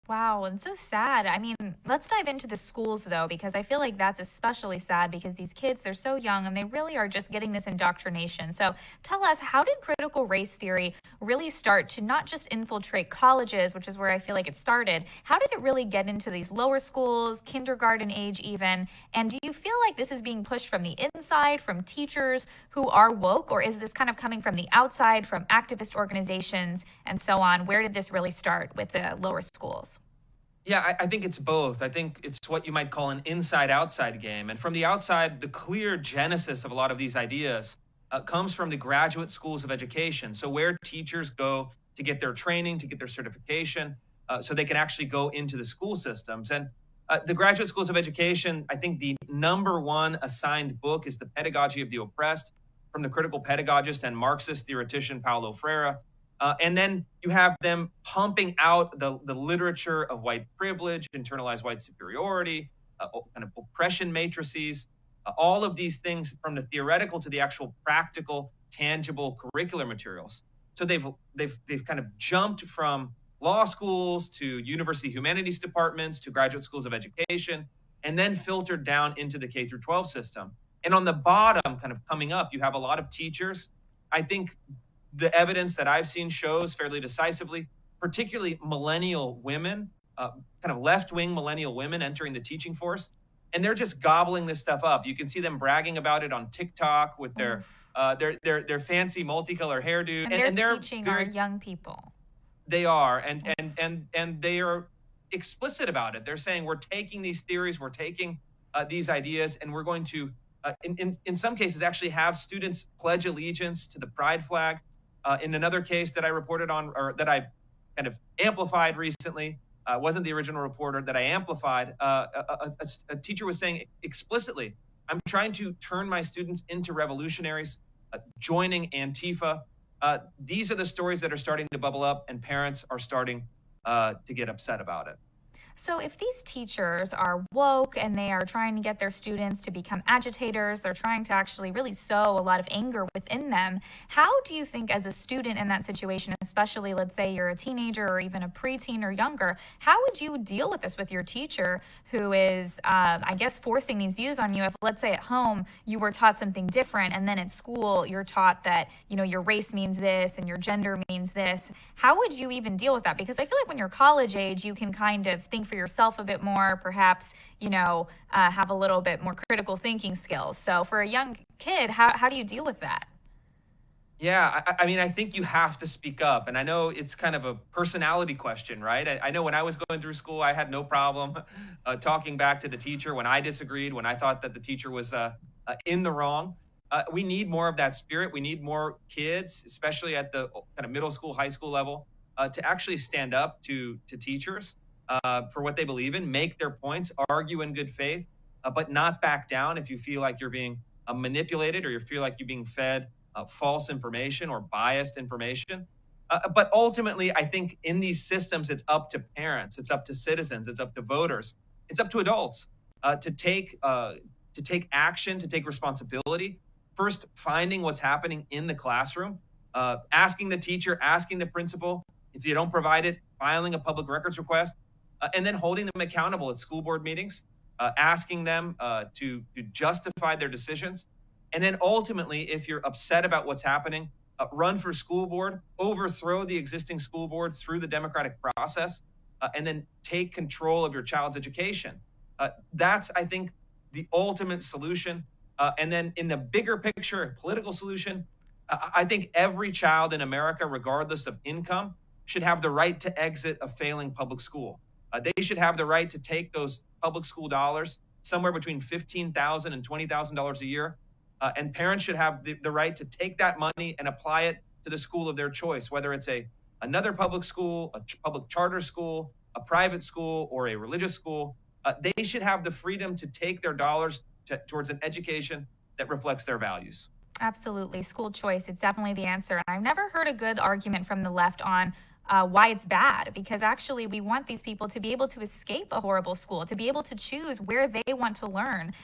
Wow, and so sad. I mean, let's dive into the schools though, because I feel like that's especially sad because these kids, they're so young and they really are just getting this indoctrination. So tell us, how did critical race theory really start to not just infiltrate colleges, which is where I feel like it started? How did it really get into these lower schools, kindergarten age even? And do you feel like this is being pushed from the inside, from teachers who are woke, or is this kind of coming from the outside, from activist organizations and so on? Where did this really start with the lower schools? Yeah, I think it's both. I think it's what you might call an inside outside game. And from the outside, the clear genesis of a lot of these ideas comes from the graduate schools of education. So, where teachers go to get their training, to get their certification, so they can actually go into the school systems. And the graduate schools of education, I think the number one assigned book is The Pedagogy of the Oppressed from the critical pedagogist and Marxist theoretician Paulo Freire. And then you have them pumping out the literature of white privilege, internalized white superiority, kind of oppression matrices, all of these things from the theoretical to the actual practical, tangible curricular materials. So they've kind of jumped from law schools to university humanities departments to graduate schools of education, and then filtered down into the K through 12 system. And on the bottom, kind of coming up, you have a lot of teachers. I think the evidence that I've seen shows fairly decisively, particularly millennial women, kind of left-wing millennial women entering the teaching force, and they're just gobbling this stuff up. You can see them bragging about it on TikTok with their fancy multicolor hairdo, And they're they're teaching our very young people. they are and they are explicit about it. They're saying we're taking these theories, we're taking these ideas, and we're going to in some cases actually have students pledge allegiance to the pride flag. In another case that I reported on, or that I kind of amplified recently, wasn't the original reporter that I amplified. A teacher was saying explicitly, "I'm trying to turn my students into revolutionaries, joining Antifa." These are the stories that are starting to bubble up, and parents are starting to get upset about it. So, if these teachers are woke and they are trying to get their students to become agitators, they're trying to actually really sow a lot of anger within them, how do you think, as a student in that situation, especially let's say you're a teenager or even a preteen or younger, how would you deal with this with your teacher who is, I guess, forcing these views on you? If, let's say, at home you were taught something different and then at school you're taught that, you know, your race means this and your gender means this, how would you even deal with that? Because I feel like when you're college age, you can kind of think for yourself a bit more, perhaps, have a little bit more critical thinking skills. So for a young kid, how do you deal with that? Yeah, I mean, I think you have to speak up. And I know it's kind of a personality question, right? I know when I was going through school, I had no problem talking back to the teacher when I disagreed, when I thought that the teacher was in the wrong. We need more of that spirit. We need more kids, especially at the kind of middle school, high school level, to actually stand up to teachers for what they believe in, make their points, argue in good faith, but not back down if you feel like you're being manipulated or you feel like you're being fed false information or biased information. But ultimately, I think in these systems, it's up to parents, it's up to citizens, it's up to voters, it's up to adults to take action, to take responsibility. First, finding what's happening in the classroom, asking the teacher, asking the principal. If you don't provide it, filing a public records request, and then holding them accountable at school board meetings, asking them to justify their decisions. And then ultimately, if you're upset about what's happening, run for school board, overthrow the existing school board through the democratic process, and then take control of your child's education. That's, I think, the ultimate solution. And then in the bigger picture, political solution, I think every child in America, regardless of income, should have the right to exit a failing public school. They should have the right to take those public school dollars, somewhere between $15,000 and $20,000 a year. And parents should have the right to take that money and apply it to the school of their choice, whether it's another public school, a public charter school, a private school, or a religious school. They should have the freedom to take their dollars towards an education that reflects their values. Absolutely. School choice. It's definitely the answer. And I've never heard a good argument from the left on why it's bad, because actually we want these people to be able to escape a horrible school, to be able to choose where they want to learn.